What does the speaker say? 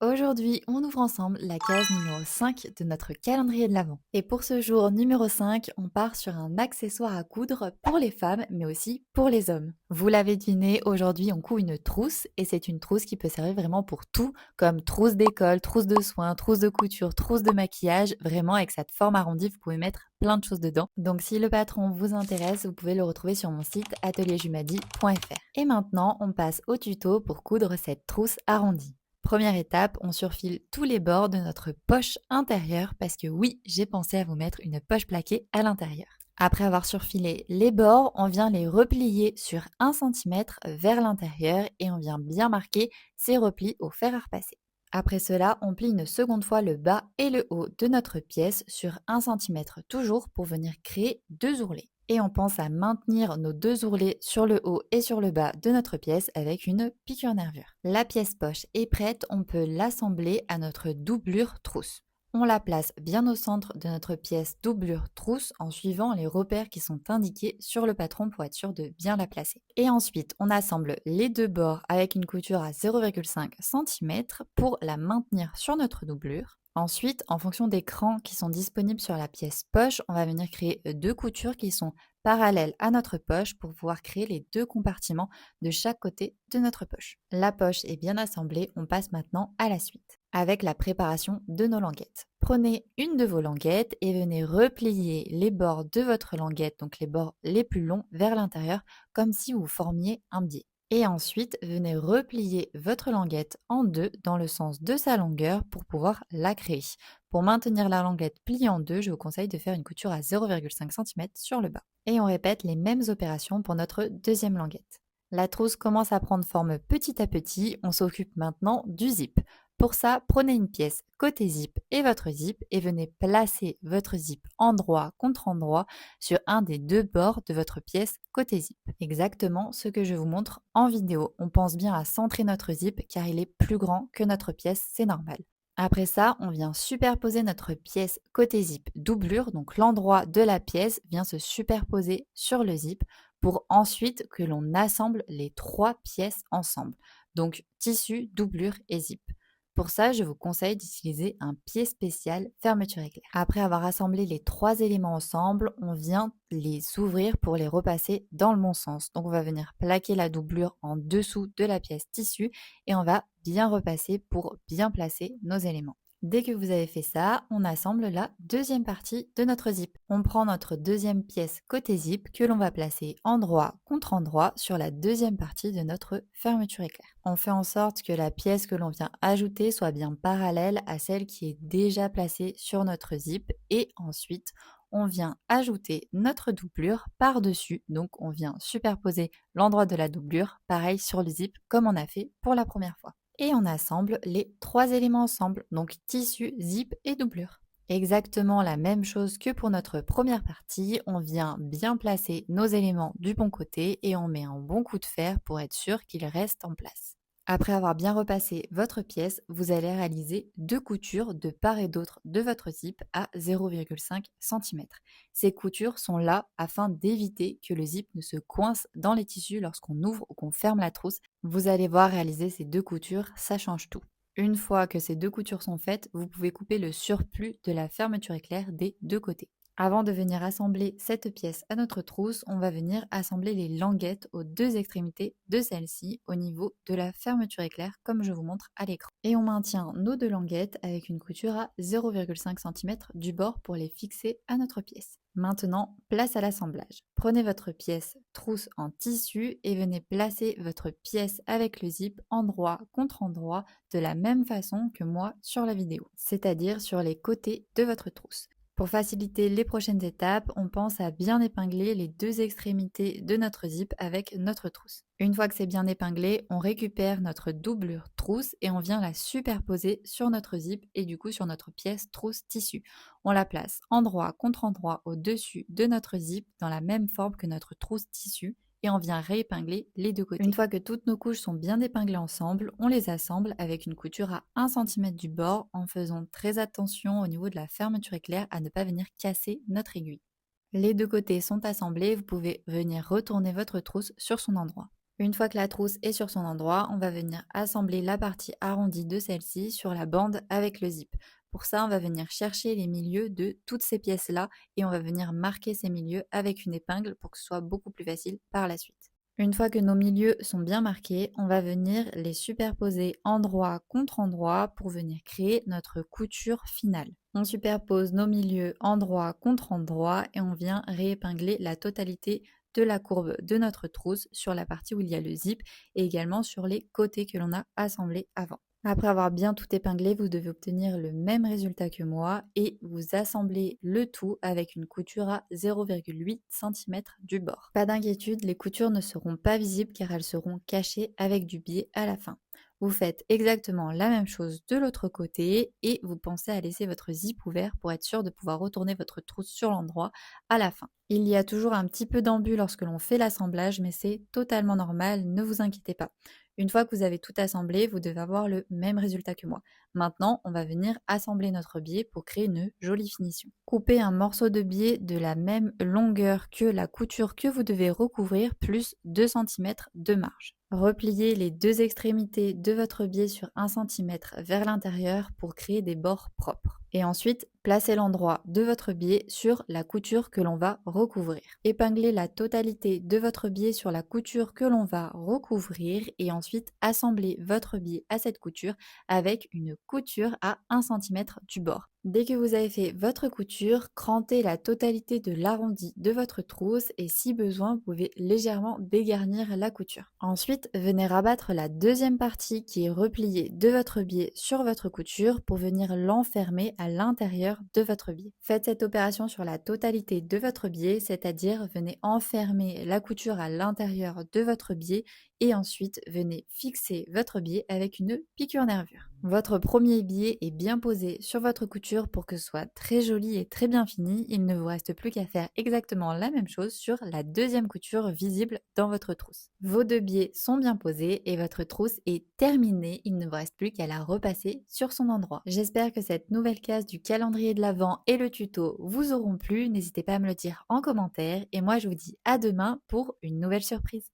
Aujourd'hui, on ouvre ensemble la case numéro 5 de notre calendrier de l'Avent. Et pour ce jour numéro 5, on part sur un accessoire à coudre pour les femmes, mais aussi pour les hommes. Vous l'avez deviné, aujourd'hui, on coud une trousse, et c'est une trousse qui peut servir vraiment pour tout, comme trousse d'école, trousse de soins, trousse de couture, trousse de maquillage. Vraiment, avec cette forme arrondie, vous pouvez mettre plein de choses dedans. Donc, si le patron vous intéresse, vous pouvez le retrouver sur mon site atelierjumadi.fr. Et maintenant, on passe au tuto pour coudre cette trousse arrondie. Première étape, on surfile tous les bords de notre poche intérieure parce que oui, j'ai pensé à vous mettre une poche plaquée à l'intérieur. Après avoir surfilé les bords, on vient les replier sur 1 centimètre vers l'intérieur et on vient bien marquer ces replis au fer à repasser. Après cela, on plie une seconde fois le bas et le haut de notre pièce sur 1 centimètre toujours pour venir créer deux ourlets. Et on pense à maintenir nos deux ourlets sur le haut et sur le bas de notre pièce avec une piqûre nervure. La pièce poche est prête, on peut l'assembler à notre doublure trousse. On la place bien au centre de notre pièce doublure trousse en suivant les repères qui sont indiqués sur le patron pour être sûr de bien la placer. Et ensuite, on assemble les deux bords avec une couture à 0,5 cm pour la maintenir sur notre doublure. Ensuite, en fonction des crans qui sont disponibles sur la pièce poche, on va venir créer deux coutures qui sont parallèles à notre poche pour pouvoir créer les deux compartiments de chaque côté de notre poche. La poche est bien assemblée, on passe maintenant à la suite avec la préparation de nos languettes. Prenez une de vos languettes et venez replier les bords de votre languette, donc les bords les plus longs vers l'intérieur, comme si vous formiez un biais. Et ensuite, venez replier votre languette en deux dans le sens de sa longueur pour pouvoir la créer. Pour maintenir la languette pliée en deux, je vous conseille de faire une couture à 0,5 cm sur le bas. Et on répète les mêmes opérations pour notre deuxième languette. La trousse commence à prendre forme petit à petit, on s'occupe maintenant du zip. Pour ça, prenez une pièce côté zip et votre zip et venez placer votre zip endroit contre endroit sur un des deux bords de votre pièce côté zip. Exactement ce que je vous montre en vidéo. On pense bien à centrer notre zip car il est plus grand que notre pièce, c'est normal. Après ça, on vient superposer notre pièce côté zip doublure, donc l'endroit de la pièce vient se superposer sur le zip pour ensuite que l'on assemble les trois pièces ensemble, donc tissu, doublure et zip. Pour ça, je vous conseille d'utiliser un pied spécial fermeture éclair. Après avoir assemblé les trois éléments ensemble, on vient les ouvrir pour les repasser dans le bon sens. Donc on va venir plaquer la doublure en dessous de la pièce tissu et on va bien repasser pour bien placer nos éléments. Dès que vous avez fait ça, on assemble la deuxième partie de notre zip. On prend notre deuxième pièce côté zip que l'on va placer endroit contre endroit sur la deuxième partie de notre fermeture éclair. On fait en sorte que la pièce que l'on vient ajouter soit bien parallèle à celle qui est déjà placée sur notre zip et ensuite on vient ajouter notre doublure par-dessus. Donc on vient superposer l'endroit de la doublure, pareil sur le zip comme on a fait pour la première fois. Et on assemble les trois éléments ensemble, donc tissu, zip et doublure. Exactement la même chose que pour notre première partie, on vient bien placer nos éléments du bon côté et on met un bon coup de fer pour être sûr qu'ils restent en place. Après avoir bien repassé votre pièce, vous allez réaliser deux coutures de part et d'autre de votre zip à 0,5 cm. Ces coutures sont là afin d'éviter que le zip ne se coince dans les tissus lorsqu'on ouvre ou qu'on ferme la trousse. Vous allez voir réaliser ces deux coutures, ça change tout. Une fois que ces deux coutures sont faites, vous pouvez couper le surplus de la fermeture éclair des deux côtés. Avant de venir assembler cette pièce à notre trousse, on va venir assembler les languettes aux deux extrémités de celle-ci au niveau de la fermeture éclair comme je vous montre à l'écran. Et on maintient nos deux languettes avec une couture à 0,5 cm du bord pour les fixer à notre pièce. Maintenant, place à l'assemblage. Prenez votre pièce trousse en tissu et venez placer votre pièce avec le zip endroit contre endroit de la même façon que moi sur la vidéo, c'est-à-dire sur les côtés de votre trousse. Pour faciliter les prochaines étapes, on pense à bien épingler les deux extrémités de notre zip avec notre trousse. Une fois que c'est bien épinglé, on récupère notre doublure trousse et on vient la superposer sur notre zip et du coup sur notre pièce trousse tissu. On la place endroit contre endroit au-dessus de notre zip dans la même forme que notre trousse tissu et on vient réépingler les deux côtés. Une fois que toutes nos couches sont bien épinglées ensemble, on les assemble avec une couture à 1 cm du bord en faisant très attention au niveau de la fermeture éclair à ne pas venir casser notre aiguille. Les deux côtés sont assemblés, vous pouvez venir retourner votre trousse sur son endroit. Une fois que la trousse est sur son endroit, on va venir assembler la partie arrondie de celle-ci sur la bande avec le zip. Pour ça, on va venir chercher les milieux de toutes ces pièces-là et on va venir marquer ces milieux avec une épingle pour que ce soit beaucoup plus facile par la suite. Une fois que nos milieux sont bien marqués, on va venir les superposer endroit contre endroit pour venir créer notre couture finale. On superpose nos milieux endroit contre endroit et on vient réépingler la totalité de la courbe de notre trousse sur la partie où il y a le zip et également sur les côtés que l'on a assemblés avant. Après avoir bien tout épinglé, vous devez obtenir le même résultat que moi et vous assemblez le tout avec une couture à 0,8 cm du bord. Pas d'inquiétude, les coutures ne seront pas visibles car elles seront cachées avec du biais à la fin. Vous faites exactement la même chose de l'autre côté et vous pensez à laisser votre zip ouvert pour être sûr de pouvoir retourner votre trousse sur l'endroit à la fin. Il y a toujours un petit peu d'embû lorsque l'on fait l'assemblage, mais c'est totalement normal, ne vous inquiétez pas. Une fois que vous avez tout assemblé, vous devez avoir le même résultat que moi. Maintenant, on va venir assembler notre biais pour créer une jolie finition. Coupez un morceau de biais de la même longueur que la couture que vous devez recouvrir, plus 2 cm de marge. Repliez les deux extrémités de votre biais sur 1 cm vers l'intérieur pour créer des bords propres. Et ensuite, placez l'endroit de votre biais sur la couture que l'on va recouvrir. Épinglez la totalité de votre biais sur la couture que l'on va recouvrir et ensuite assemblez votre biais à cette couture avec une couture à 1 cm du bord. Dès que vous avez fait votre couture, crantez la totalité de l'arrondi de votre trousse et si besoin, vous pouvez légèrement dégarnir la couture. Ensuite, venez rabattre la deuxième partie qui est repliée de votre biais sur votre couture pour venir l'enfermer à l'intérieur de votre biais. Faites cette opération sur la totalité de votre biais, c'est-à-dire venez enfermer la couture à l'intérieur de votre biais et ensuite venez fixer votre biais avec une piqûre nervure. Votre premier biais est bien posé sur votre couture pour que ce soit très joli et très bien fini. Il ne vous reste plus qu'à faire exactement la même chose sur la deuxième couture visible dans votre trousse. Vos deux biais sont bien posés et votre trousse est terminée. Il ne vous reste plus qu'à la repasser sur son endroit. J'espère que cette nouvelle case du calendrier de l'Avent et le tuto vous auront plu. N'hésitez pas à me le dire en commentaire et moi je vous dis à demain pour une nouvelle surprise.